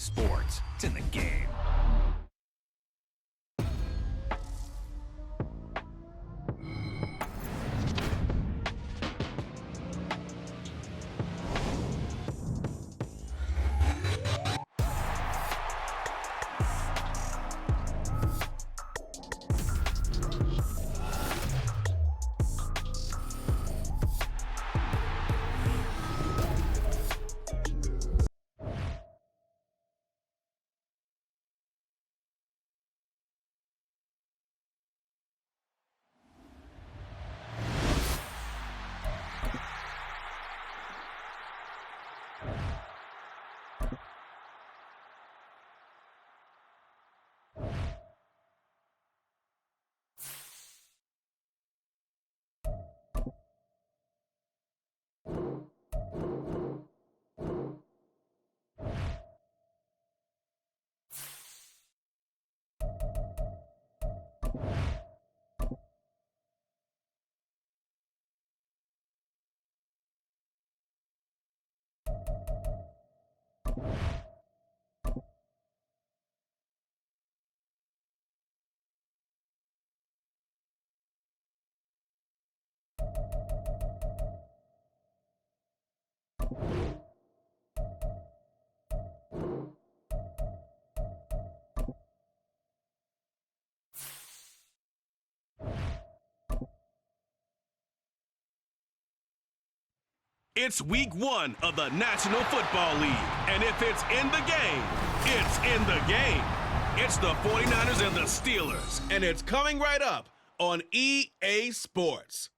Sports. It's in the game. It's week 1 of the National Football League, and if it's in the game, it's in the game. It's the 49ers and the Steelers, and it's coming right up on EA Sports.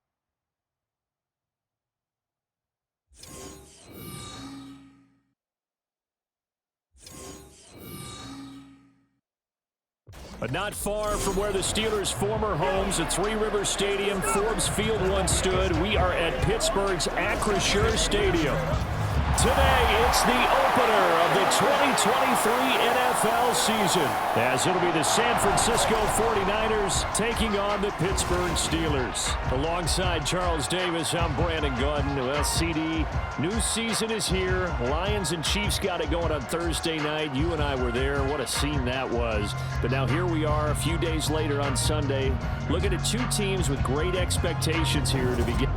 But not far from where the Steelers' former homes at Three Rivers Stadium, Forbes Field once stood, we are at Pittsburgh's Acrisure Stadium. Today, it's the opener of the 2023 NFL season, as it'll be the San Francisco 49ers taking on the Pittsburgh Steelers. Alongside Charles Davis, I'm Brandon Gordon. Well, CD, new season is here. Lions and Chiefs got it going on Thursday night. You and I were there. What a scene that was. But now here we are a few days later on Sunday, looking at two teams with great expectations here to begin.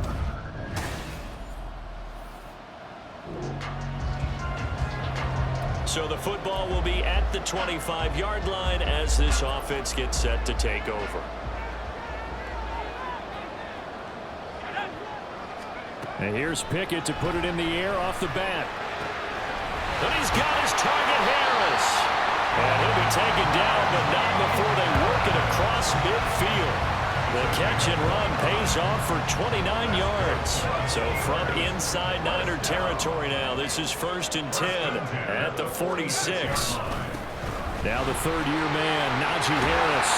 So the football will be at the 25-yard line as this offense gets set to take over. And here's Pickett to put it in the air off the bat. And he's got his target, Harris. And he'll be taken down, but not before they work it across midfield. The catch and run pays off for 29 yards. So from inside Niner territory now, this is 1st and 10 at the 46. Now the third-year man, Najee Harris.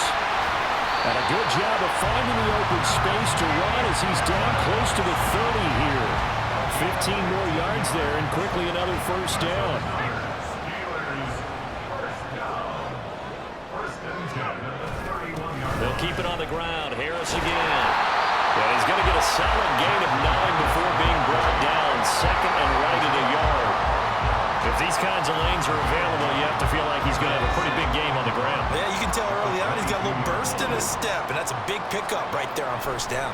And a good job of finding the open space to run as he's down close to the 30 here. 15 more yards there and quickly another first down. They'll keep it on the ground. Harris again. And he's going to get a solid gain of 9 before being brought down. 2nd and right at a yard. If these kinds of lanes are available, you have to feel like he's going to have a pretty big game on the ground. Yeah, you can tell early on he's got a little burst in his step, and that's a big pickup right there on first down.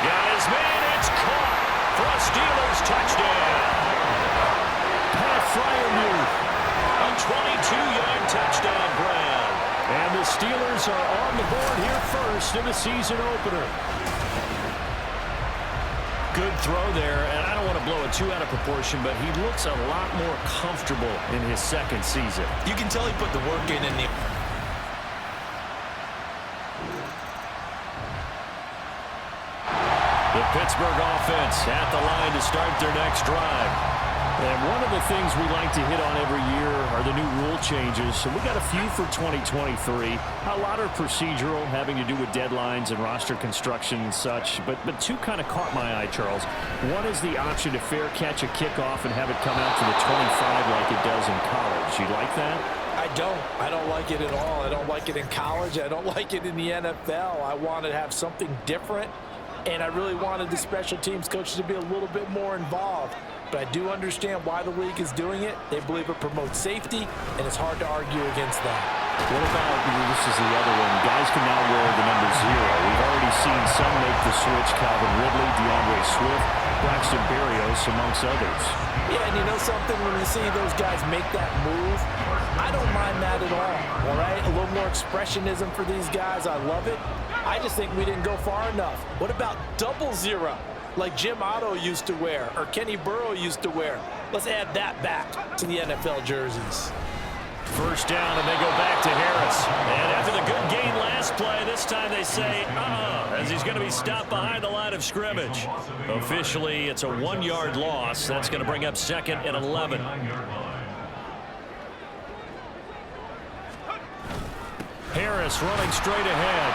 Got his man. It's caught for a Steelers touchdown. Pat Freiermuth. A 22-yard touchdown grab. And the Steelers are on the board here first in the season opener. Good throw there, and I don't want to blow it too out of proportion, but he looks a lot more comfortable in his second season. You can tell he put the work in the... The Pittsburgh offense at the line to start their next drive. And one of the things we like to hit on every year are the new rule changes. So we got a few for 2023. A lot are procedural, having to do with deadlines and roster construction and such. But two kind of caught my eye, Charles. One is the option to fair catch a kickoff and have it come out to the 25 like it does in college. You like that? I don't like it at all. I don't like it in college. I don't like it in the NFL. I want to have something different. and I really wanted the special teams coaches to be a little bit more involved. But I do understand why the league is doing it. They believe it promotes safety, and it's hard to argue against that. What about, this is the other one, guys can now wear the number 0. We've already seen some make the switch, Calvin Ridley, DeAndre Swift, Braxton Berrios, amongst others. Yeah, and you know something, when you see those guys make that move, I don't mind that at all right? A little more expressionism for these guys, I love it. I just think we didn't go far enough. What about 00, like Jim Otto used to wear, or Kenny Burrow used to wear? Let's add that back to the NFL jerseys. First down, and they go back to Harris. And after the good gain last play, this time they say, as he's going to be stopped behind the line of scrimmage. Officially, it's a 1-yard loss. That's going to bring up 2nd and 11. Harris running straight ahead.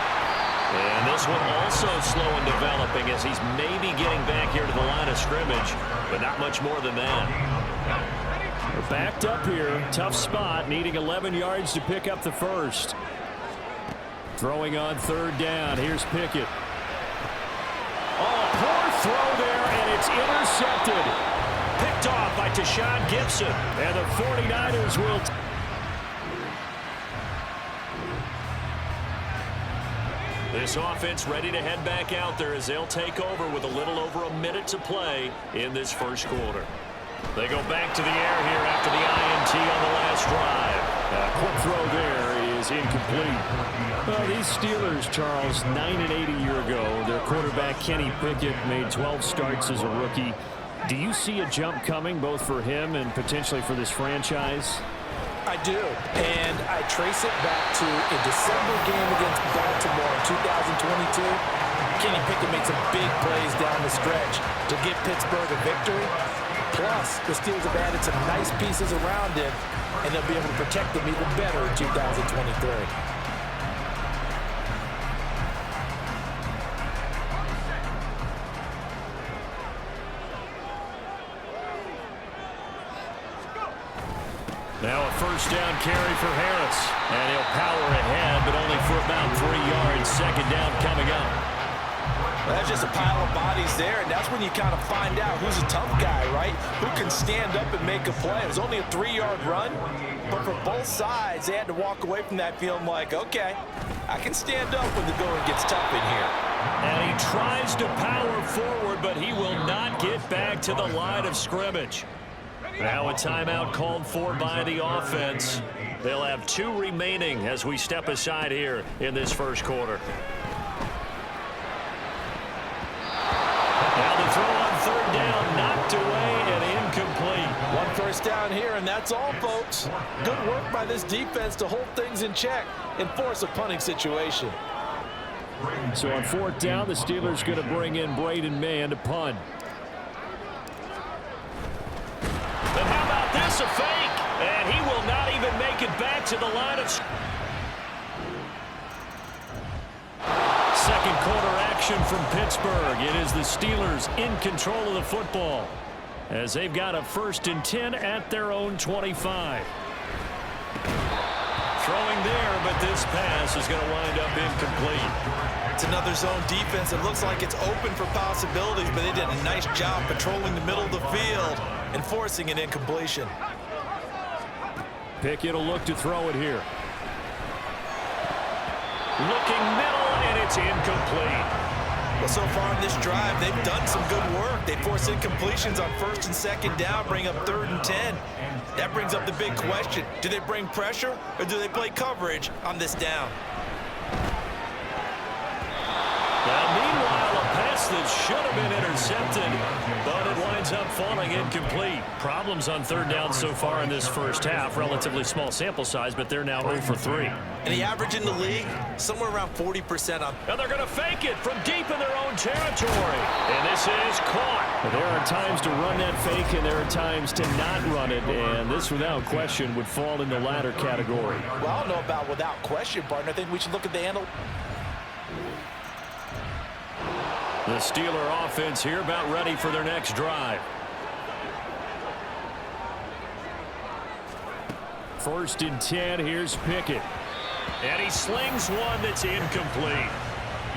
And this one also slow in developing as he's maybe getting back here to the line of scrimmage, but not much more than that. We're backed up here. Tough spot, needing 11 yards to pick up the first. Throwing on 3rd down. Here's Pickett. Oh, poor throw there, and it's intercepted. Picked off by Tashawn Gibson. And the 49ers will... This offense ready to head back out there as they'll take over with a little over a minute to play in this first quarter. They go back to the air here after the INT on the last drive. Quick throw there is incomplete. Well, these Steelers, Charles, 9-8 a year ago. Their quarterback, Kenny Pickett, made 12 starts as a rookie. Do you see a jump coming both for him and potentially for this franchise? I do, and I trace it back to a December game against Baltimore in 2022. Kenny Pickett made some big plays down the stretch to give Pittsburgh a victory. Plus, the Steelers have added some nice pieces around him, and they'll be able to protect them even better in 2023. Now a first down carry for Harris. And he'll power ahead, but only for about 3 yards. Second down coming up. That's just a pile of bodies there, and that's when you kind of find out who's a tough guy, right? Who can stand up and make a play. It was only a 3-yard run, but for both sides, they had to walk away from that feeling like, okay, I can stand up when the going gets tough in here. And he tries to power forward, but he will not get back to the line of scrimmage. Now a timeout called for by the offense. They'll have 2 remaining as we step aside here in this first quarter. Now the throw on 3rd down, knocked away and incomplete. 1 first down here, and that's all, folks. Good work by this defense to hold things in check and force a punting situation. So on 4th down, the Steelers going to bring in Braden Mann to punt. And how about this, a fake? And he will not even make it back to the line of... Second quarter action from Pittsburgh. It is the Steelers in control of the football as they've got a 1st and 10 at their own 25. Throwing there, but this pass is going to wind up incomplete. It's another zone defense. It looks like it's open for possibilities, but they did a nice job patrolling the middle of the field and forcing an incompletion. Pickett will look to throw it here. Looking middle, and it's incomplete. Well, so far in this drive, they've done some good work. They force incompletions on 1st and 2nd down, bring up 3rd and 10. That brings up the big question. Do they bring pressure, or do they play coverage on this down? Now, meanwhile, a pass that should have been intercepted, but it winds up falling incomplete. Problems on 3rd down so far in this first half. Relatively small sample size, but they're now 0 for 3. And the average in the league, somewhere around 40% on. And they're going to fake it from deep in their own territory. And this is caught. There are times to run that fake, and there are times to not run it. And this, without question, would fall in the latter category. Well, I don't know about without question, partner. I think we should look at the analytics. The Steeler offense here about ready for their next drive. 1st and 10. Here's Pickett. And he slings one that's incomplete.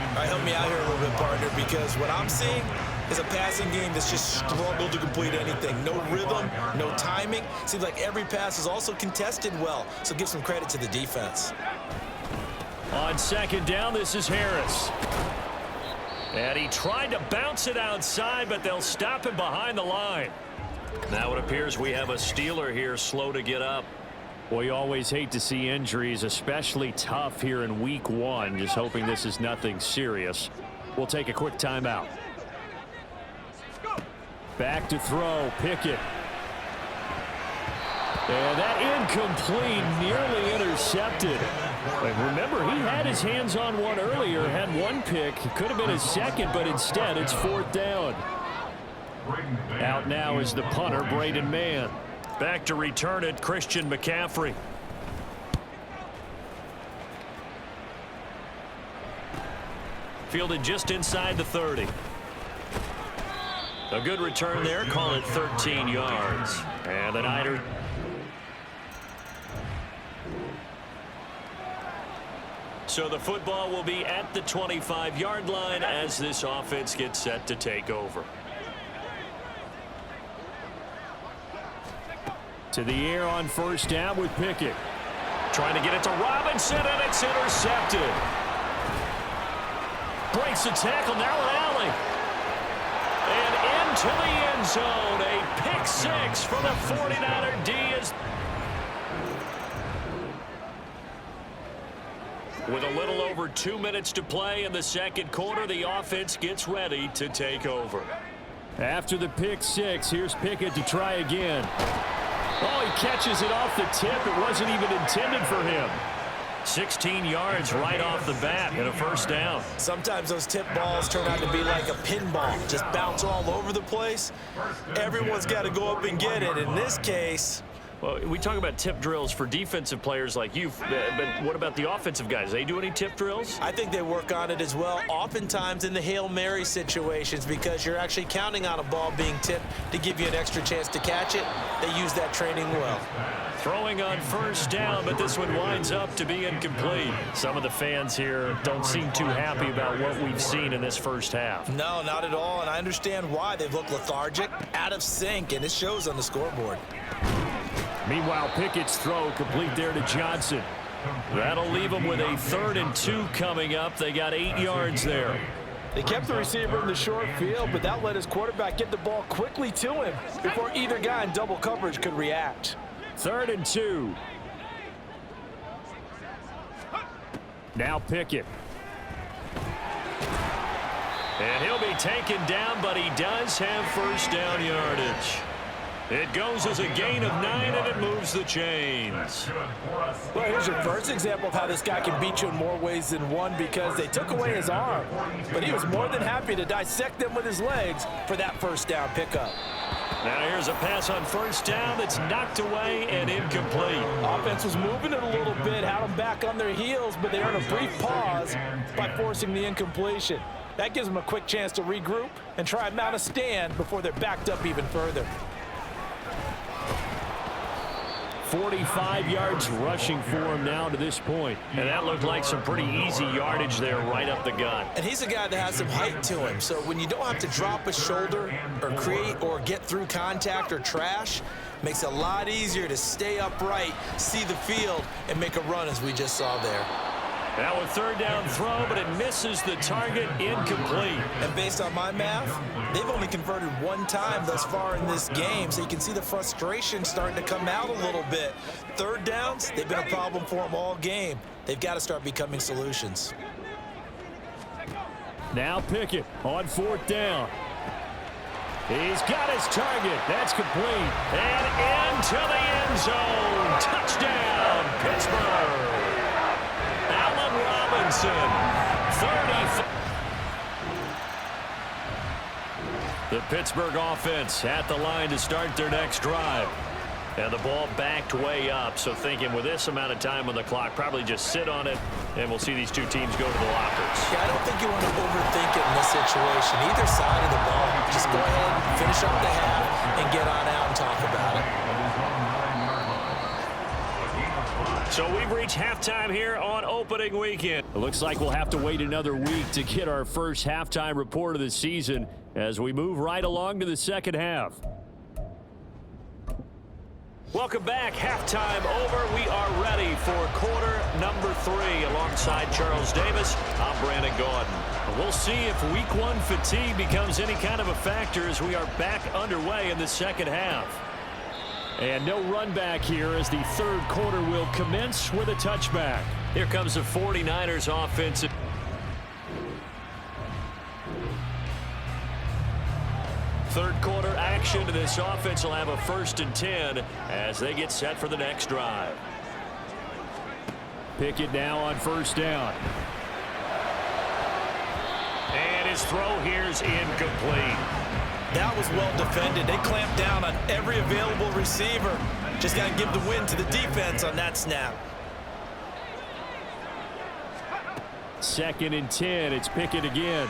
All right, help me out here a little bit, partner, because what I'm seeing is a passing game that's just struggled to complete anything. No rhythm, no timing. Seems like every pass is also contested well, so give some credit to the defense. On second down, this is Harris. And he tried to bounce it outside, but they'll stop him behind the line. Now it appears we have a Steeler here slow to get up. We always hate to see injuries, especially tough here in week 1. Just hoping this is nothing serious. We'll take a quick timeout. Back to throw, Pickett. And that incomplete, nearly intercepted. And remember, he had his hands on one earlier, had one pick. It could have been his second, but instead it's 4th down. Out now is the punter, Braden Mann. Back to return it, Christian McCaffrey. Fielded just inside the 30. A good return there, call it 13 yards. And the Niners. So the football will be at the 25-yard line as this offense gets set to take over. To the air on first down with Pickett. Trying to get it to Robinson, and it's intercepted. Breaks the tackle, now an alley. And into the end zone. A pick six for the 49er D. With a little over 2 minutes to play in the second quarter, the offense gets ready to take over. After the pick six, here's Pickett to try again. Oh, he catches it off the tip. It wasn't even intended for him. 16 yards right off the bat and a first down. Sometimes those tip balls turn out to be like a pinball, just bounce all over the place. Everyone's got to go up and get it. In this case, well, we talk about tip drills for defensive players like you, but what about the offensive guys? They do any tip drills? I think they work on it as well, oftentimes in the Hail Mary situations, because you're actually counting on a ball being tipped to give you an extra chance to catch it. They use that training well. Throwing on first down, but this one winds up to be incomplete. Some of the fans here don't seem too happy about what we've seen in this first half. No, not at all, and I understand why. They've looked lethargic, out of sync, and it shows on the scoreboard. Meanwhile, Pickett's throw complete there to Johnson. That'll leave them with a 3rd and 2 coming up. They got 8 yards there. They kept the receiver in the short field, but that let his quarterback get the ball quickly to him before either guy in double coverage could react. 3rd and 2. Now Pickett. And he'll be taken down, but he does have first down yardage. It goes as a gain of 9, and it moves the chains. Well, here's your first example of how this guy can beat you in more ways than one, because they took away his arm, but he was more than happy to dissect them with his legs for that first down pickup. Now here's a pass on first down that's knocked away and incomplete. Offense was moving it a little bit, had them back on their heels, but they earned a brief pause by forcing the incompletion. That gives them a quick chance to regroup and try and mount a stand before they're backed up even further. 45 yards rushing for him now to this point. And that looked like some pretty easy yardage there right up the gut. And he's a guy that has some height to him. So when you don't have to drop a shoulder or create or get through contact or trash, makes it a lot easier to stay upright, see the field, and make a run as we just saw there. Now a 3rd down throw, but it misses the target, incomplete. And based on my math, they've only converted 1 time thus far in this game, so you can see the frustration starting to come out a little bit. 3rd downs, they've been a problem for them all game. They've got to start becoming solutions. Now Pickett on 4th down. He's got his target. That's complete. And into the end zone. Touchdown, Pittsburgh. Robinson, 30. The Pittsburgh offense at the line to start their next drive. And the ball backed way up, so thinking with this amount of time on the clock, probably just sit on it, and we'll see these two teams go to the lockers. Yeah, I don't think you want to overthink it in this situation. Either side of the ball, just go ahead, finish up the half, and get on out and talk about it. So we've reached halftime here on opening weekend. It looks like we'll have to wait another week to get our first halftime report of the season as we move right along to the second half. Welcome back. Halftime over. We are ready for quarter number 3. Alongside Charles Davis, I'm Brandon Gordon. We'll see if week 1 fatigue becomes any kind of a factor as we are back underway in the second half. And no run back here as the third quarter will commence with a touchback. Here comes the 49ers offensive. Third quarter action to this offense will have a 1st and 10 as they get set for the next drive. Pickett now on 1st down. And his throw here is incomplete. That was well defended. They clamped down on every available receiver. Just got to give the win to the defense on that snap. 2nd and 10. It's Pickett again.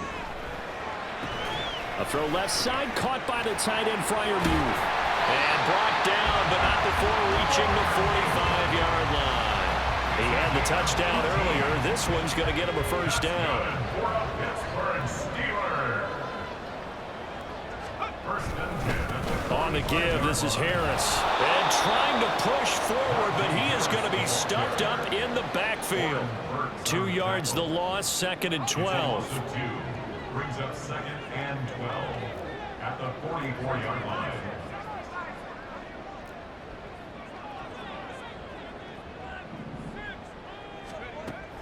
A throw left side, caught by the tight end Freiermuth. And brought down, but not before reaching the 45-yard line. He had the touchdown earlier. This one's going to get him a 1st down. On the give, this is Harris. And trying to push forward, but he is going to be stuffed up in the backfield. 2 yards the loss, 2nd and 12. Brings up 2nd and 12 at the 44-yard line.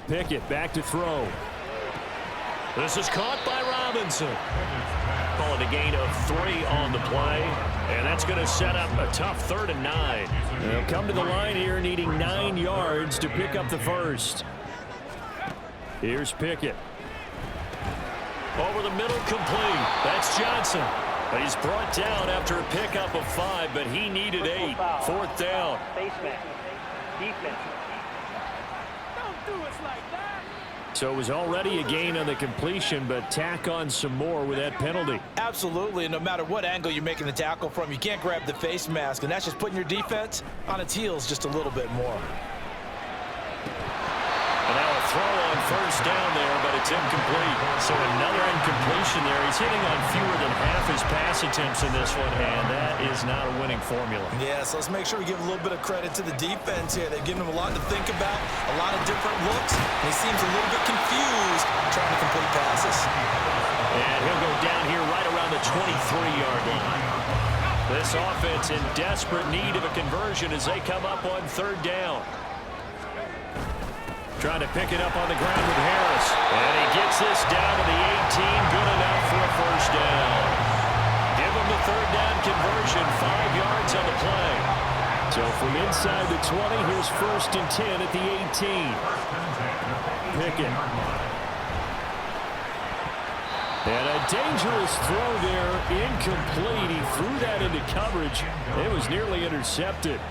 Pickett back to throw. This is caught by Robinson. Calling a gain of 3 on the play. And that's going to set up a tough 3rd and 9. They'll come to the line here needing 9 yards to pick up the 1st. Here's Pickett. Over the middle, complete. That's Johnson. He's brought down after a pickup of 5, but he needed 8. 4th down. Face mask. Defense. Don't do us like that. So it was already a gain on the completion, but tack on some more with that penalty. Absolutely, and no matter what angle you're making the tackle from, you can't grab the face mask, and that's just putting your defense on its heels just a little bit more. And now a throw on 1st down there, but it's incomplete. So another incompletion there. He's hitting on fewer than half his pass attempts in this one, and that is not a winning formula. Yeah, so let's make sure we give a little bit of credit to the defense here. They've given him a lot to think about, a lot of different looks, and he seems a little bit confused trying to complete passes. And he'll go down here right around the 23-yard line. This offense in desperate need of a conversion as they come up on 3rd down. Trying to pick it up on the ground with Harris. And he gets this down to the 18. Good enough for a 1st down. Give him the 3rd down conversion. 5 yards on the play. So from inside the 20, here's 1st and 10 at the 18. Pickett. And a dangerous throw there. Incomplete. He threw that into coverage. It was nearly intercepted.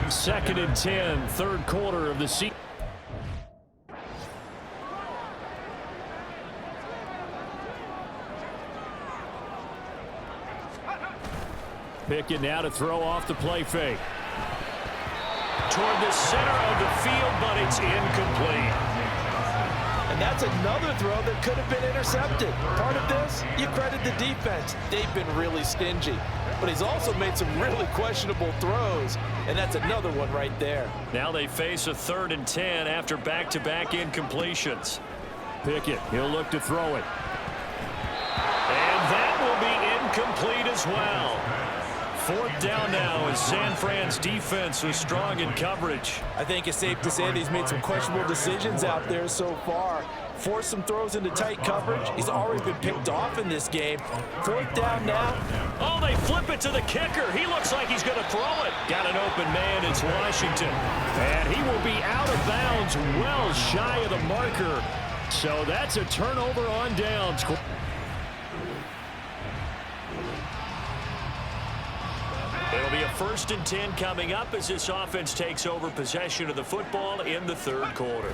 2nd and 10, 3rd quarter of the season. Pickett now to throw off the play fake. Toward the center of the field, but it's incomplete. And that's another throw that could have been intercepted. Part of this, you credit the defense. They've been really stingy. But he's also made some really questionable throws, and that's another one right there. Now they face a 3rd and 10 after back-to-back incompletions. Pickett, he'll look to throw it. And that will be incomplete as well. 4th down now as San Fran's defense was strong in coverage. I think it's safe to say that he's made some questionable decisions out there so far. Forced some throws into tight coverage. He's already been picked off in this game. 4th down now. Oh, they flip it to the kicker. He looks like he's going to throw it. Got an open man. It's Washington. And he will be out of bounds well shy of the marker. So that's a turnover on downs. It'll be a 1st and 10 coming up as this offense takes over possession of the football in the 3rd quarter.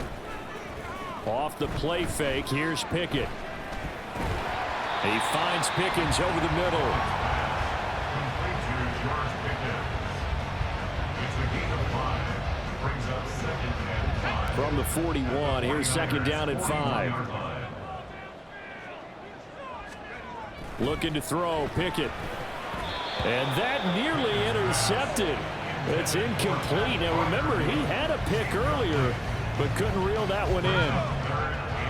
Off the play fake, here's Pickett. He finds Pickens over the middle. It's a gain of 5. Brings up 2nd from the 41. Here's second down and 5. Looking to throw, Pickett. And that nearly intercepted. It's incomplete. Now remember, he had a pick earlier, but couldn't reel that one in.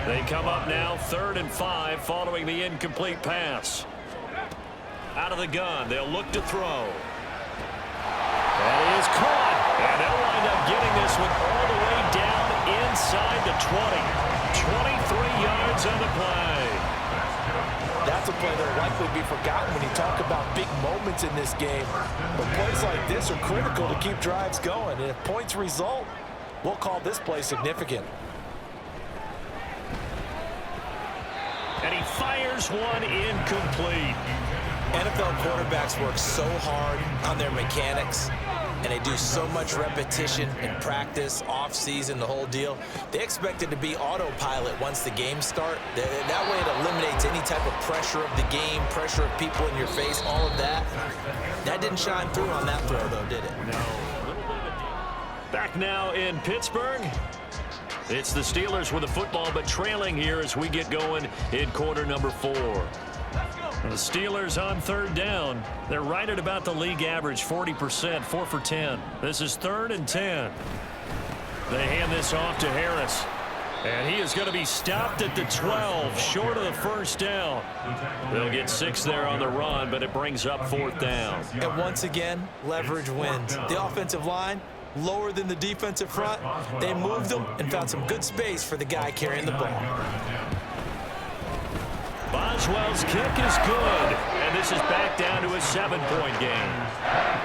They come up now 3rd and 5 following the incomplete pass. Out of the gun, they'll look to throw. That is caught. And they'll wind up getting this one all the way down inside the 20. 23 yards on the play. That's a play that will likely be forgotten when you talk about big moments in this game. But plays like this are critical to keep drives going. And if points result, we'll call this play significant. And he fires one incomplete. NFL quarterbacks work so hard on their mechanics, and they do so much repetition in practice, off-season, the whole deal. They expect it to be autopilot once the games start. That way it eliminates any type of pressure of the game, pressure of people in your face, all of that. That didn't shine through on that throw, though, did it? No. Back now in Pittsburgh. It's the Steelers with the football, but trailing here as we get going in quarter number 4. The Steelers on 3rd down. They're right at about the league average, 40%, 4 for 10. This is 3rd and 10. They hand this off to Harris. And he is going to be stopped at the 12, short of the first down. They'll get 6 there on the run, but it brings up 4th down. And once again, leverage wins. The offensive line, lower than the defensive front. They moved them and found some good space for the guy carrying the ball. Boswell's kick is good, and this is back down to a 7-point game.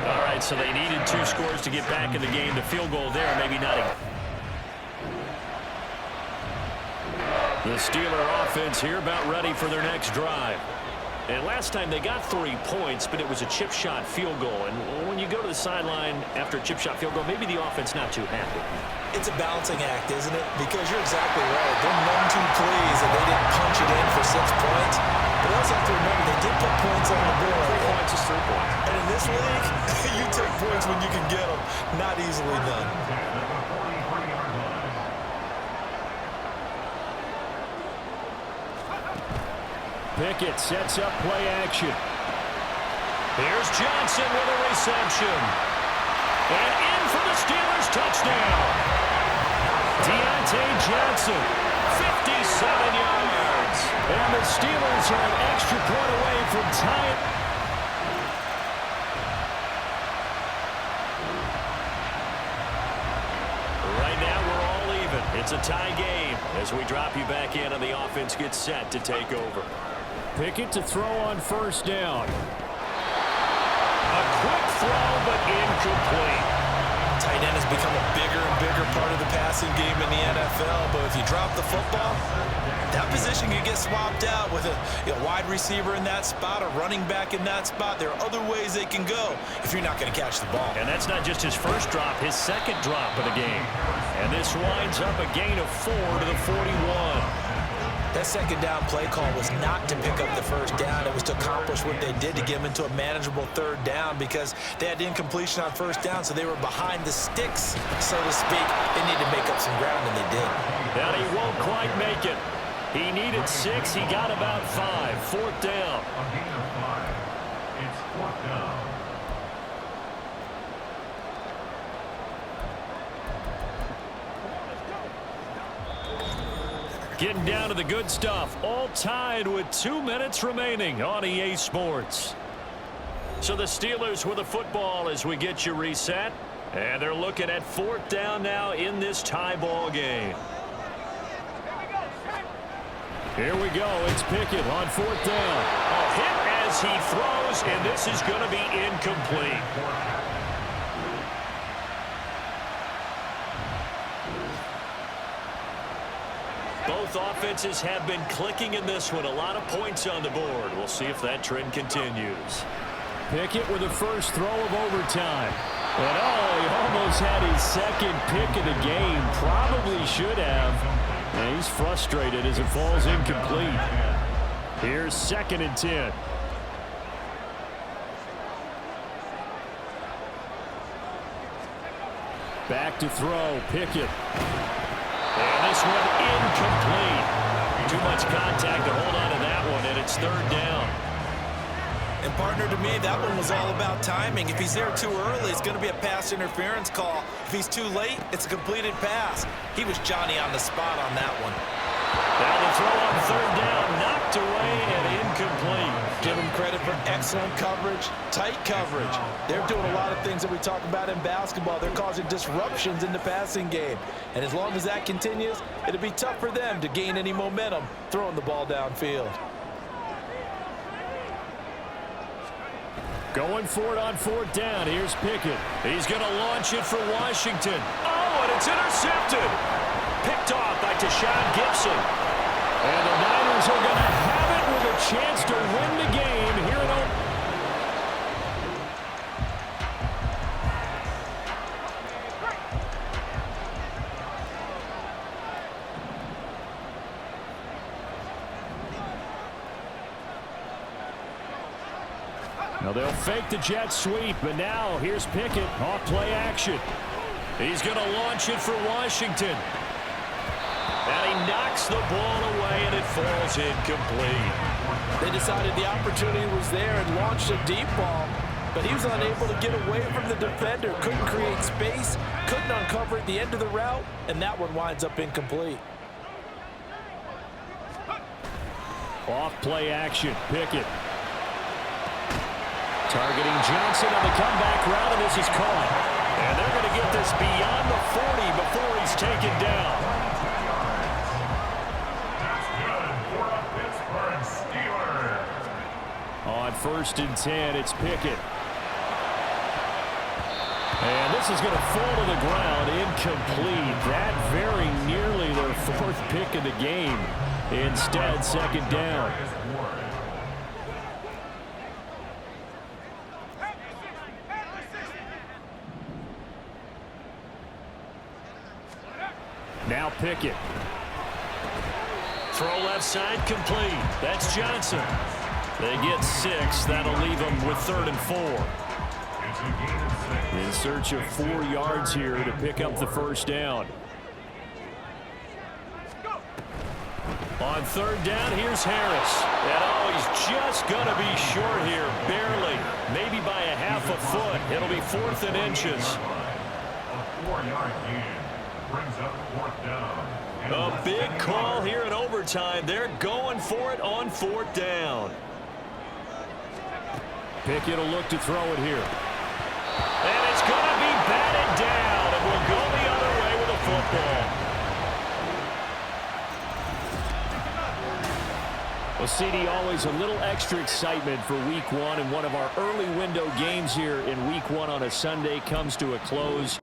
All right, so they needed 2 scores to get back in the game. The field goal there, maybe not. The Steeler offense here about ready for their next drive. And last time they got 3 points, but it was a chip shot field goal. And when you go to the sideline after a chip shot field goal, maybe the offense not too happy. It's a balancing act, isn't it? Because you're exactly right. They're none too pleased that they didn't punch it in for 6 points. But also have to remember, they did put points on the board. 3 points is 3 points. And in this league, you take points when you can get them. Not easily done. Pickett sets up play action. Here's Johnson with a reception. And in for the Steelers touchdown. Deontay Johnson, 57 yards. And the Steelers are an extra point away from tying. Right now we're all even. It's a tie game as we drop you back in and the offense gets set to take over. Pickett to throw on 1st down. A quick throw, but incomplete. Tight end has become a bigger and bigger part of the passing game in the NFL, but if you drop the football, that position can get swapped out with a wide receiver in that spot, a running back in that spot. There are other ways they can go if you're not going to catch the ball. And that's not just his first drop, his second drop of the game. And this winds up a gain of 4 to the 41. That second down play call was not to pick up the first down. It was to accomplish what they did to get them into a manageable 3rd down because they had incompletion on 1st down, so they were behind the sticks, so to speak. They needed to make up some ground, and they did. And he won't quite make it. He needed 6. He got about 5. 4th down. It's 4th down. Getting down to the good stuff. All tied with 2 minutes remaining on EA Sports. So the Steelers with the football as we get you reset. And they're looking at 4th down now in this tie ball game. Here we go. It's Pickett on 4th down. A hit as he throws, and this is going to be incomplete. Both offenses have been clicking in this one. A lot of points on the board. We'll see if that trend continues. Pickett with the first throw of overtime. And he almost had his second pick of the game. Probably should have. And he's frustrated as it falls incomplete. Here's 2nd and 10. Back to throw, Pickett. And this one incomplete. Too much contact to hold on to that one, and it's third down. And partner, to me, that one was all about timing. If he's there too early, it's going to be a pass interference call. If he's too late, it's a completed pass. He was Johnny on the spot on that one. Now the throw on third down, knocked away and incomplete. Give him credit for excellent coverage, tight coverage. They're doing a lot of things that we talk about in basketball. They're causing disruptions in the passing game. And as long as that continues, it'll be tough for them to gain any momentum throwing the ball downfield. Going for it on fourth down. Here's Pickett. He's going to launch it for Washington. Oh, and it's intercepted. Picked off by Tashawn Gibson. And the Niners are going to have it with a chance to win the game here at home. Now they'll fake the jet sweep, but now here's Pickett off play action. He's going to launch it for Washington. And he knocks the ball away, and it falls incomplete. They decided the opportunity was there and launched a deep ball, but he was unable to get away from the defender. Couldn't create space, couldn't uncover at the end of the route, and that one winds up incomplete. Off play action, Pickett. Targeting Johnson on the comeback route, and this is caught. And they're going to get this beyond the 40 before he's taken down. On 1st and 10, it's Pickett. And this is going to fall to the ground, incomplete. That very nearly their 4th pick of the game. Instead, second down. Now Pickett. Throw left side complete. That's Johnson. They get 6. That'll leave them with 3rd and 4. In search of 4 yards here to pick up the first down. On 3rd down, here's Harris. And oh, he's just going to be short here, barely. Maybe by a half a foot. It'll be 4th and inches. A 4-yard gain brings up 4th down. A big call here in overtime. They're going for it on 4th down. Pickett will look to throw it here. And it's going to be batted down, and we'll go the other way with a football. Well, CD, always a little extra excitement for Week 1, and one of our early window games here in Week 1 on a Sunday comes to a close.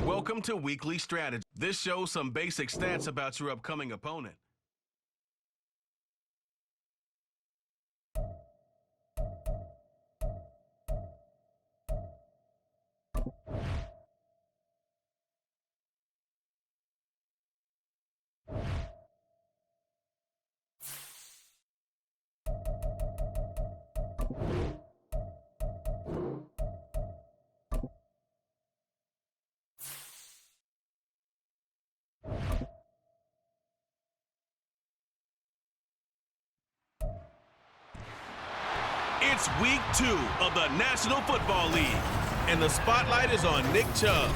Welcome to Weekly Strategy. This shows some basic stats about your upcoming opponent. It's Week 2 of the National Football League, and the spotlight is on Nick Chubb.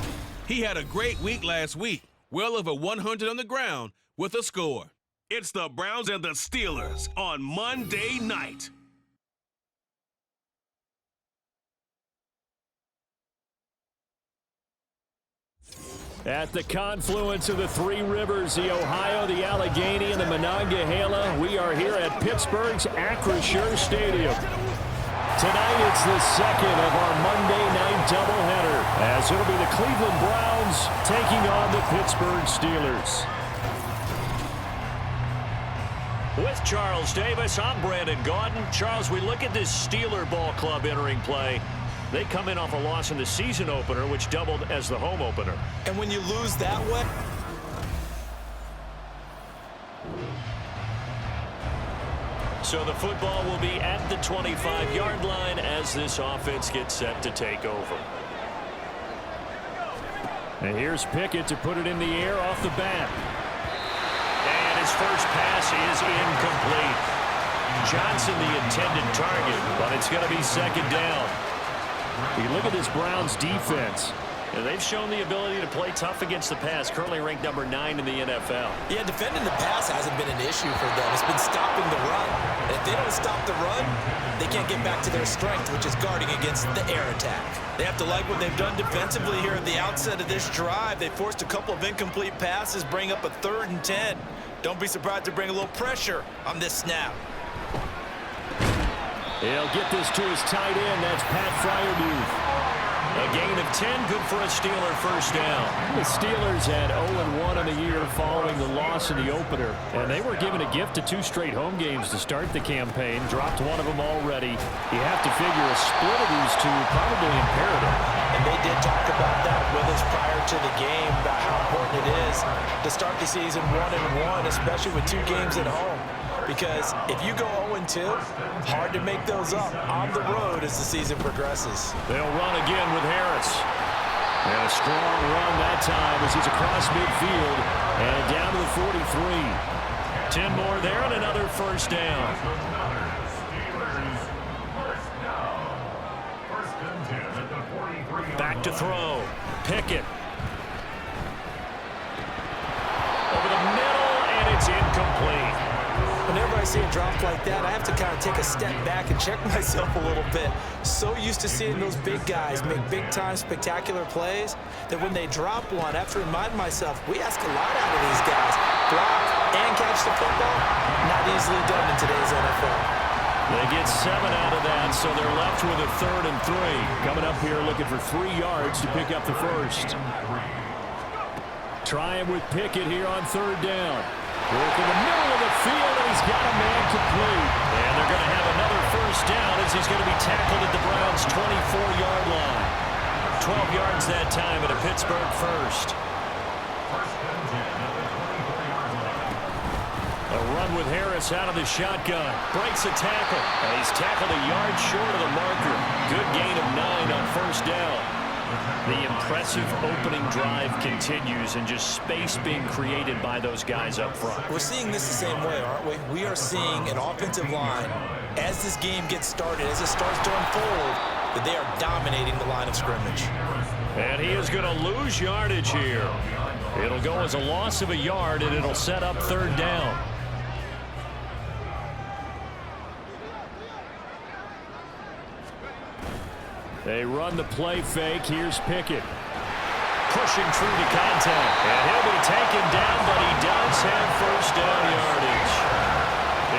He had a great week last week, well over 100 on the ground with a score. It's the Browns and the Steelers on Monday night. At the confluence of the three rivers, the Ohio, the Allegheny, and the Monongahela, we are here at Pittsburgh's Acrisure Stadium. Tonight, it's the second of our Monday night doubleheader, as it'll be the Cleveland Browns taking on the Pittsburgh Steelers. With Charles Davis, I'm Brandon Gaudin. Charles, we look at this Steeler ball club entering play. They come in off a loss in the season opener, which doubled as the home opener. And when you lose that way, so the football will be at the 25-yard line as this offense gets set to take over. And here's Pickett to put it in the air off the bat. And his first pass is incomplete. Johnson the intended target, but it's going to be second down. You look at this Browns defense. And they've shown the ability to play tough against the pass, currently ranked number 9 in the NFL. Yeah, defending the pass hasn't been an issue for them. It's been stopping the run. And if they don't stop the run, they can't get back to their strength, which is guarding against the air attack. they have to like what they've done defensively here at the outset of this drive. They forced a couple of incomplete passes, bring up a 3rd and 10. Don't be surprised to bring a little pressure on this snap. He'll get this to his tight end. That's Pat Fryermuth. A gain of 10, good for a Steeler first down. The Steelers had 0-1 in the year following the loss in the opener, and they were given a gift of 2 straight home games to start the campaign. Dropped one of them already. You have to figure a split of these two probably imperative. And they did talk about that with us prior to the game, about how important it is to start the season 1-1, especially with 2 games at home. Because if you go 0-2, hard to make those up on the road as the season progresses. They'll run again with Harris. And a strong run that time as he's across midfield and down to the 43. 10 more there and another first down. Back to throw. Pickett. Over the middle, and it's incomplete. Whenever I see a drop like that, I have to kind of take a step back and check myself a little bit. So used to seeing those big guys make big-time spectacular plays that when they drop one, I have to remind myself, we ask a lot out of these guys. Block and catch the football, not easily done in today's NFL. They get 7 out of that, so they're left with a 3rd and 3. Coming up here looking for 3 yards to pick up the first. Trying with Pickett here on 3rd down. Work in the middle of the field, and he's got a man complete. And they're going to have another first down as he's going to be tackled at the Browns' 24-yard line. 12 yards that time at a Pittsburgh first. A run with Harris out of the shotgun. Breaks a tackle. And he's tackled a yard short of the marker. Good gain of 9 on first down. The impressive opening drive continues and just space being created by those guys up front. We're seeing this the same way, aren't we? We are seeing an offensive line, as this game gets started, as it starts to unfold, that they are dominating the line of scrimmage. And he is going to lose yardage here. It'll go as a loss of a yard, and it'll set up 3rd down. They run the play fake. Here's Pickett. Pushing through to contact. And he'll be taken down, but he does have first down yardage.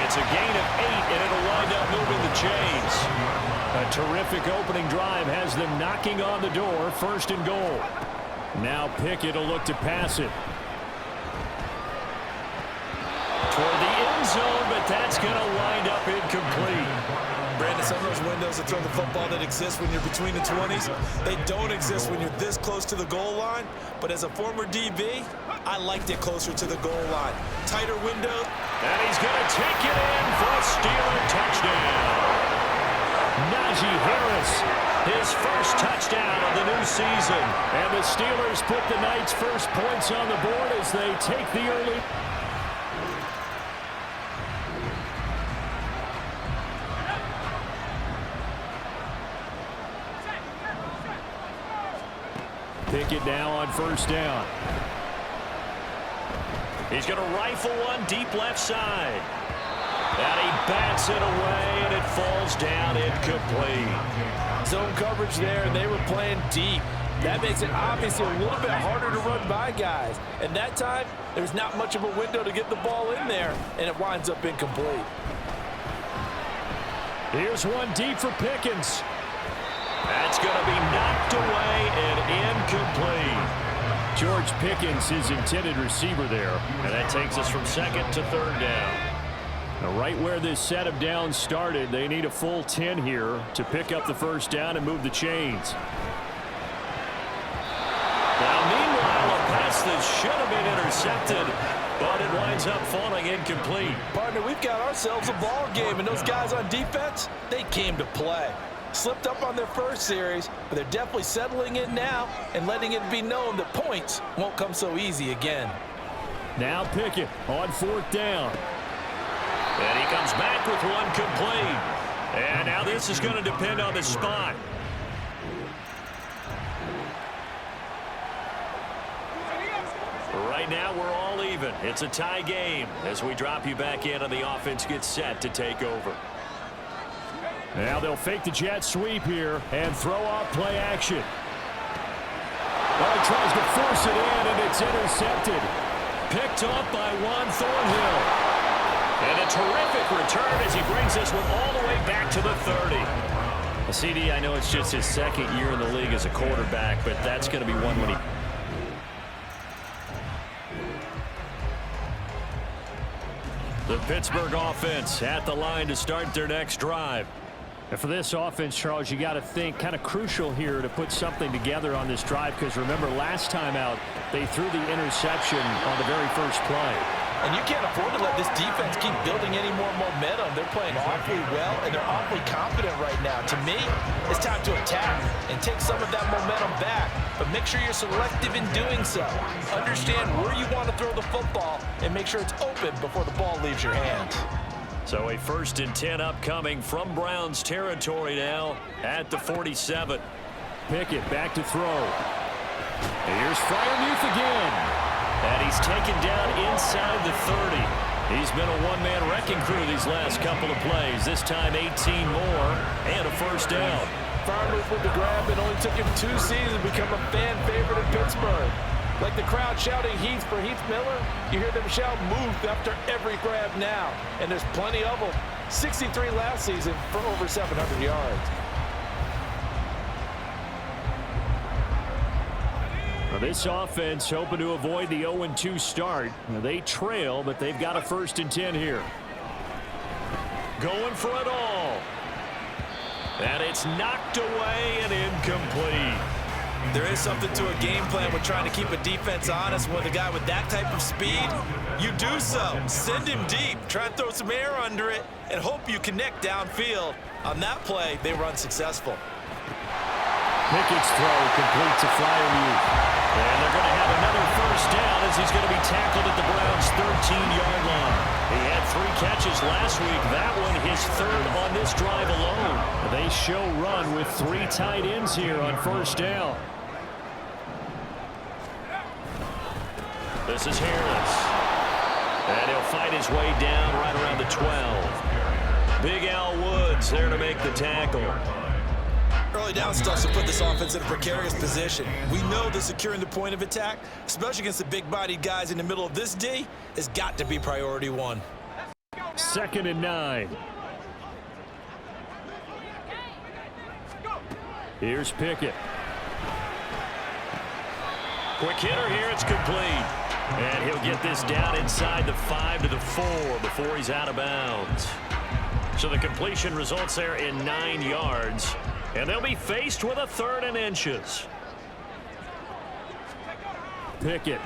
It's a gain of 8, and it'll wind up moving the chains. A terrific opening drive has them knocking on the door. 1st and goal. Now Pickett will look to pass it. Toward the end zone, but that's going to wind up incomplete. Brandon, some of those windows to throw the football that exist when you're between the 20s, they don't exist when you're this close to the goal line. But as a former DB, I liked it closer to the goal line. Tighter window. And he's going to take it in for a Steeler touchdown. Najee Harris, his first touchdown of the new season. And the Steelers put the night's first points on the board as they take the early. Pickett now on 1st down. He's going to rifle one deep left side. And he bats it away, and it falls down incomplete. Zone coverage there, and they were playing deep. That makes it obviously a little bit harder to run by guys. And that time, there's not much of a window to get the ball in there, and it winds up incomplete. Here's one deep for Pickens. That's going to be knocked away and incomplete. George Pickens, his intended receiver there. And that takes us from second to third down. Now, right where this set of downs started, they need a full 10 here to pick up the first down and move the chains. Now, meanwhile, a pass that should have been intercepted, but it winds up falling incomplete. Partner, we've got ourselves a ball game, and those guys on defense, they came to play. Slipped up on their first series, but they're definitely settling in now and letting it be known that points won't come so easy again. Now Pickett on fourth down. And he comes back with one complete. And now this is going to depend on the spot. Right now we're all even. It's a tie game as we drop you back in and the offense gets set to take over. Now they'll fake the jet sweep here and throw off play action. Well, he tries to force it in, and it's intercepted. Picked up by Juan Thornhill. And a terrific return as he brings this one all the way back to the 30. Well, CD, I know it's just his second year in the league as a quarterback, but that's going to be one when he... The Pittsburgh offense at the line to start their next drive. And for this offense, Charles, you got to think kind of crucial here to put something together on this drive, because remember last time out they threw the interception on the very first play. And you can't afford to let this defense keep building any more momentum. They're playing awfully well, and they're awfully confident right now. To me, it's time to attack and take some of that momentum back. But make sure you're selective in doing so. Understand where you want to throw the football and make sure it's open before the ball leaves your hands. So a 1st and 10 upcoming from Browns territory now at the 47. Pickett back to throw. And here's Freiermuth again. And he's taken down inside the 30. He's been a one-man wrecking crew these last couple of plays. This time 18 more and a first down. Freiermuth with the grab. It only took him 2 seasons to become a fan favorite in Pittsburgh. Like the crowd shouting Heath for Heath Miller, you hear them shout Muth after every grab now. And there's plenty of them. 63 last season for over 700 yards. Now this offense hoping to avoid the 0-2 start. Now they trail, but they've got a 1st and 10 here. Going for it all. And it's knocked away and incomplete. There is something to a game plan with trying to keep a defense honest. With a guy with that type of speed, you do so. Send him deep. Try and throw some air under it and hope you connect downfield. On that play, they were unsuccessful. Pickett's throw complete to Freiermuth. And they're going to have another first down as he's going to be tackled at the Browns' 13-yard line. He had 3 catches last week. That one his 3rd on this drive alone. They show run with 3 tight ends here on first down. This is Harris. And he'll fight his way down right around the 12. Big Al Woods there to make the tackle. Early down stuff to put this offense in a precarious position. We know that securing the point of attack, especially against the big-bodied guys in the middle of this D, has got to be priority 1. 2nd and 9. Here's Pickett. Quick hitter here, it's complete. And he'll get this down inside the 5 to the 4 before he's out of bounds. So the completion results there in 9 yards. And they'll be faced with a 3rd and inches. Pickett.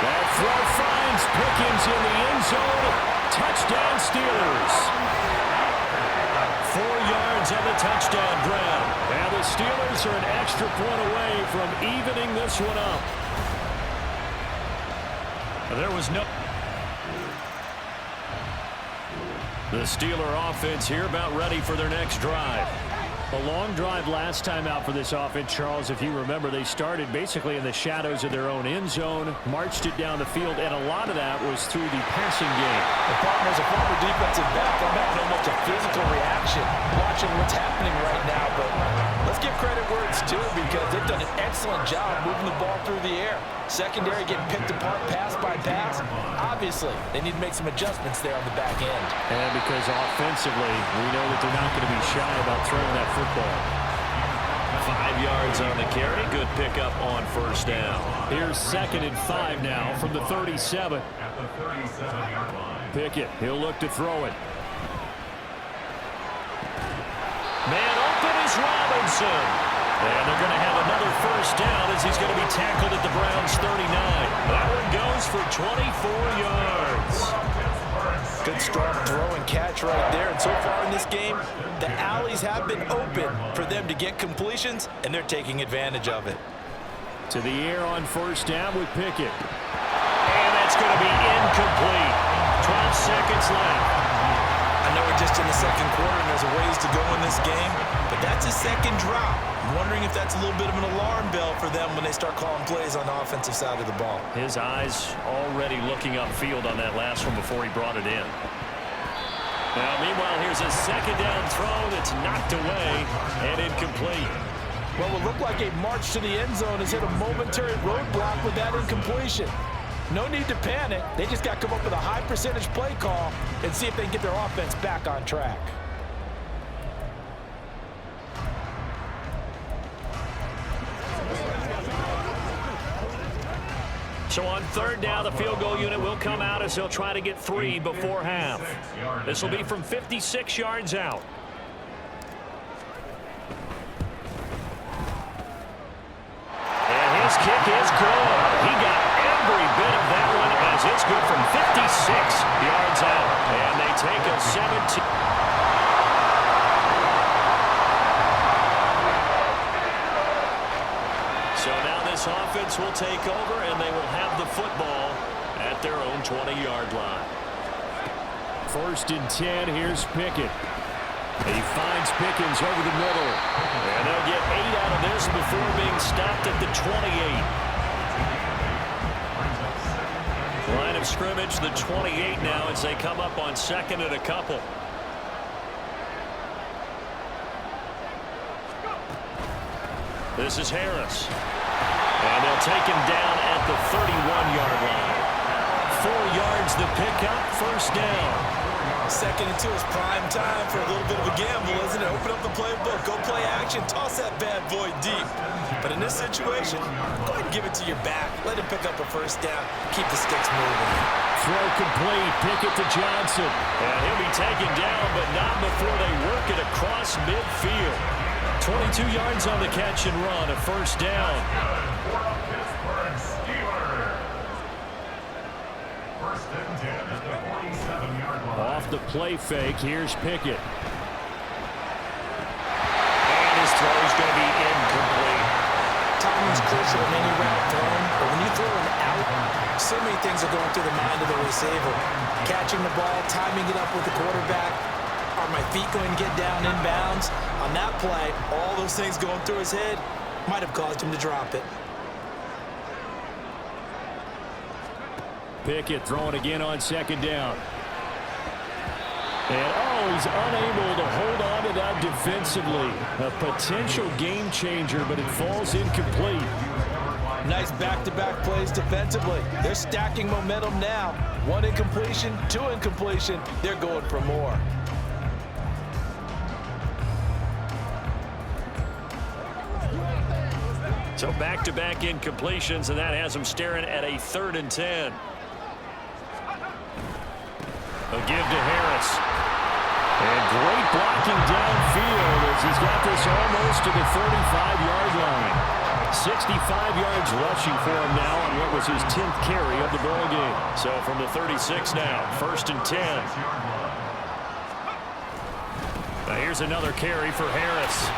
That throw finds Pickens in the end zone. Touchdown Steelers. 4 yards on the touchdown grab. And the Steelers are an extra point away from evening this one up. There was no... The Steeler offense here about ready for their next drive. A long drive last time out for this offense, Charles. If you remember, they started basically in the shadows of their own end zone, marched it down the field, and a lot of that was through the passing game. The partner is a former defensive back. I'm having almost a physical reaction watching what's happening right now, but let's give credit where it's due because they've done an excellent job moving the ball through the air. Secondary getting picked apart pass by pass. Obviously, they need to make some adjustments there on the back end. And because offensively, we know that they're not going to be shy about throwing that football. 5 yards on the carry. Good pickup on first down. Here's 2nd and 5 now from the 37. At the 37-yard line. Pickett, he'll look to throw it. Man open is Robinson. And they're going to have another first down as he's going to be tackled at the Browns' 39. That one goes for 24 yards. Good strong throw and catch right there. And so far in this game, the alleys have been open for them to get completions, and they're taking advantage of it. To the air on first down with Pickett. And that's going to be incomplete. 12 seconds left. I know we're just in the second quarter and there's a ways to go in this game, but that's a second drop. I'm wondering if that's a little bit of an alarm bell for them when they start calling plays on the offensive side of the ball. His eyes already looking upfield on that last one before he brought it in. Now, meanwhile, here's a second down throw that's knocked away and incomplete. Well, what looked like a march to the end zone has hit a momentary roadblock with that incompletion. No need to panic. They just got to come up with a high percentage play call and see if they can get their offense back on track. So on third down, the field goal unit will come out as they'll try to get 3 before half. This will be from 56 yards out. And his kick is good. He got every bit of that one as it's good from 56 yards out. And they take a 17. So now this offense will take over, and they will have the football at their own 20-yard line. 1st and 10, here's Pickett. He finds Pickens over the middle. And they'll get 8 out of this before being stopped at the 28. Line of scrimmage, the 28 now as they come up on 2nd and a couple. This is Harris. And they'll take him down at the 31-yard line. 4 yards the pickup, first down. 2nd and 2 is prime time for a little bit of a gamble, isn't it? Open up the playbook, go play action, toss that bad boy deep. But in this situation, go ahead and give it to your back. Let him pick up a first down. Keep the sticks moving. Throw complete. Pickett to Johnson. And he'll be taken down, but not before they work it across midfield. 22 yards on the catch and run, a first down. Off the play fake, here's Pickett. And his throw is going to be incomplete. Timing's crucial in any route thrown, but when you throw an out, so many things are going through the mind of the receiver. Catching the ball, timing it up with the quarterback. Are my feet going to get down inbounds? On that play, all those things going through his head might have caused him to drop it. Pickett throwing again on 2nd down. And, he's unable to hold on to that defensively. A potential game changer, but it falls incomplete. Nice back-to-back plays defensively. They're stacking momentum now. 1 incompletion, 2 incompletion. They're going for more. So back-to-back incompletions, and that has them staring at a 3rd and 10. A give to Harris. And great blocking downfield as he's got this almost to the 35-yard line. 65 yards rushing for him now on what was his 10th carry of the ball game. So from the 36 now, 1st and 10. Now here's another carry for Harris.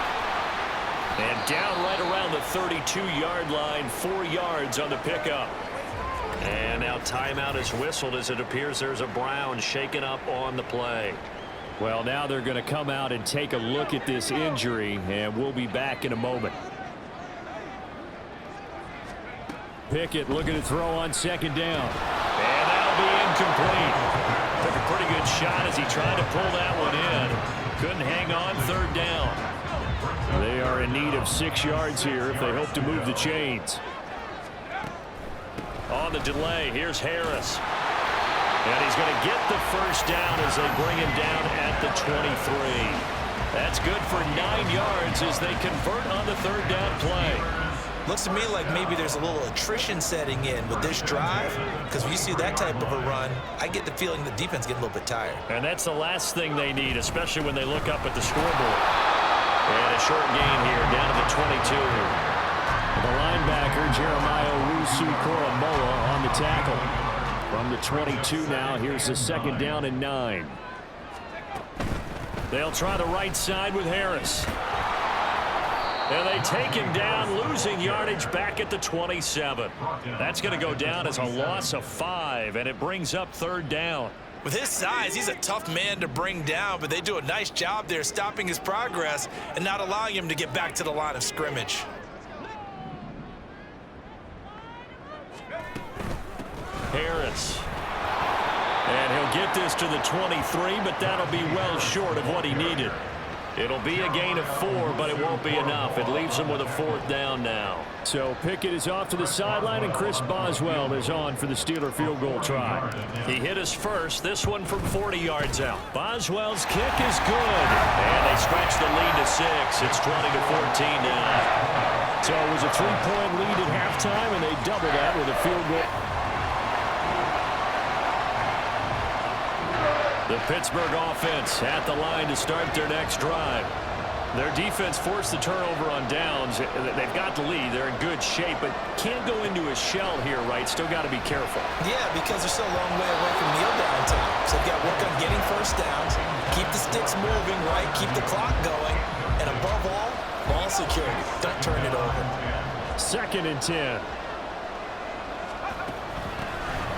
And down right around the 32-yard line, 4 yards on the pickup. And now timeout is whistled as it appears there's a Brown shaken up on the play. Well, now they're going to come out and take a look at this injury, and we'll be back in a moment. Pickett looking to throw on 2nd down. And that'll be incomplete. Took a pretty good shot as he tried to pull that one in. Couldn't hang on 3rd down. They are in need of 6 yards here if they hope to move the chains. On the delay, here's Harris. And he's going to get the first down as they bring him down at the 23. That's good for 9 yards as they convert on the third down play. Looks to me like maybe there's a little attrition setting in with this drive, because when you see that type of a run, I get the feeling the defense getting a little bit tired. And that's the last thing they need, especially when they look up at the scoreboard. And a short gain here down to the 22. The linebacker, Jeremiah Owusu-Koramoah, on the tackle. From the 22 now, here's the second down and 9. They'll try the right side with Harris. And they take him down, losing yardage back at the 27. That's going to go down as a loss of 5, and it brings up third down. With his size, he's a tough man to bring down, but they do a nice job there stopping his progress and not allowing him to get back to the line of scrimmage. Harris. And he'll get this to the 23, but that'll be well short of what he needed. It'll be a gain of 4, but it won't be enough. It leaves him with a fourth down now. So Pickett is off to the sideline, and Chris Boswell is on for the Steeler field goal try. He hit us first, this one from 40 yards out. Boswell's kick is good. And they stretch the lead to 6. It's 20-14 now. So it was a 3-point lead at halftime, and they doubled that with a field goal. The Pittsburgh offense at the line to start their next drive. Their defense forced the turnover on downs. They've got the lead. They're in good shape, but can't go into a shell here, right? Still got to be careful. Yeah, because they're still a long way away from kneel down time. So they've got to work on getting first downs, keep the sticks moving, right? Keep the clock going. And above all, ball security. Don't turn it over. 2nd and 10.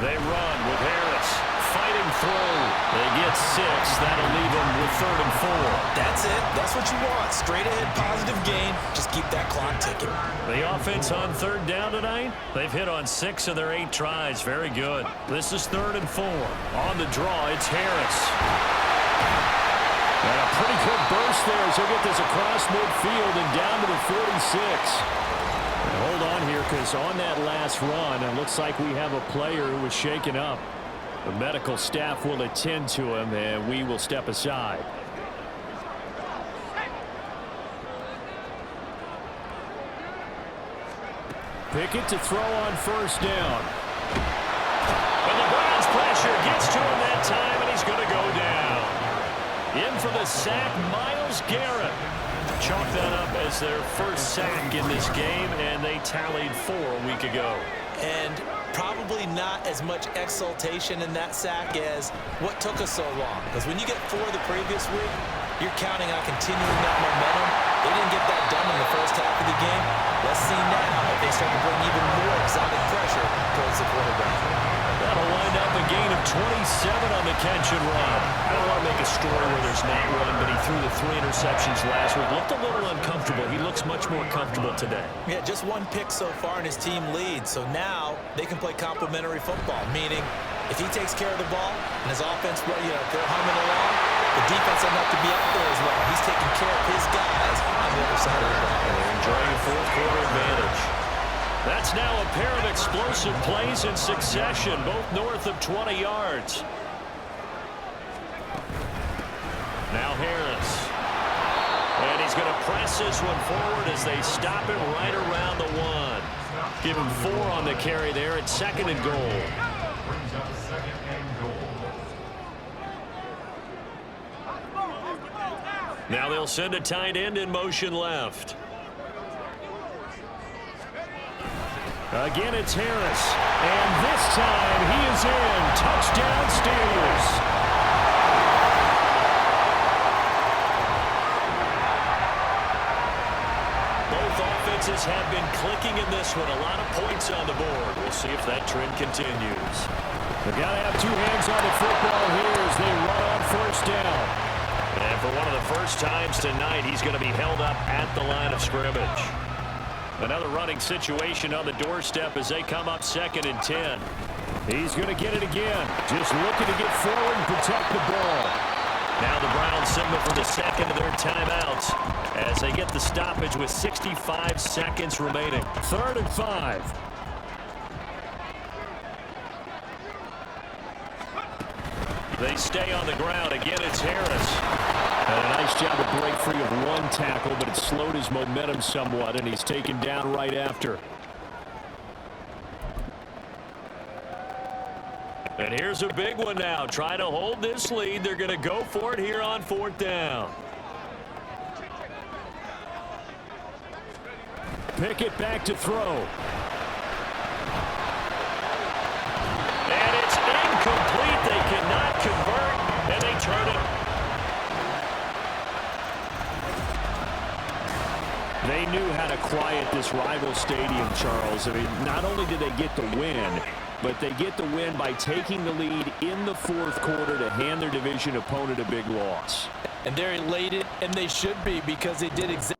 They run with Harris. Fighting through. They get 6. That'll leave them with 3rd and 4. That's it. That's what you want. Straight ahead, positive gain. Just keep that clock ticking. The offense on 3rd down tonight. They've hit on 6 of their 8 tries. Very good. This is 3rd and 4. On the draw, it's Harris. And a pretty good burst there as he'll get this across midfield and down to the 46. And hold on here, because on that last run, it looks like we have a player who was shaken up. The medical staff will attend to him, and we will step aside. Pickett to throw on first down. And the Browns pressure gets to him that time, and he's going to go down. In for the sack, Myles Garrett. Chalk that up as their first sack in this game, and they tallied 4 a week ago. And probably not as much exultation in that sack as what took us so long. Because when you get 4 the previous week, you're counting on continuing that momentum. They didn't get that done in the first half of the game. Let's see now if they start to bring even more exotic pressure towards the quarterback. That'll wind up a gain of 27 on the catch and run. I don't want to make a story where there's not one, but he threw the 3 interceptions last week. Looked a little uncomfortable. He looks much more comfortable today. Yeah, just 1 pick so far and his team leads. So now they can play complementary football, meaning if he takes care of the ball and his offense, they're humming along, the defense doesn't have to be out there as well. He's taking care of his guys on the other side of the ball. They're enjoying a 4th quarter advantage. That's now a pair of explosive plays in succession, both north of 20 yards. Now Harris. And he's going to press this one forward as they stop him right around the 1. Give him 4 on the carry there at 2nd and goal. Brings up 2nd and goal. Now they'll send a tight end in motion left. Again, it's Harris. And this time he is in. Touchdown, Steelers. Both offenses have been clicking in this one. A lot of points on the board. We'll see if that trend continues. They've got to have 2 hands on the football here as they run on first down. And for one of the first times tonight, he's going to be held up at the line of scrimmage. Another running situation on the doorstep as they come up 2nd and 10. He's going to get it again. Just looking to get forward and protect the ball. Now the Browns signal for the 2nd of their timeout as they get the stoppage with 65 seconds remaining. 3rd and 5. They stay on the ground. Again, it's Harris. And a nice job to break free of one tackle, but it slowed his momentum somewhat, and he's taken down right after. And here's a big one now. Trying to hold this lead. They're going to go for it here on 4th down. Pickett back to throw. And it's incomplete. They cannot convert, and they turn it. They knew how to quiet this rival stadium, Charles. I mean, not only did they get the win, but they get the win by taking the lead in the 4th quarter to hand their division opponent a big loss. And they're elated, and they should be, because they did exactly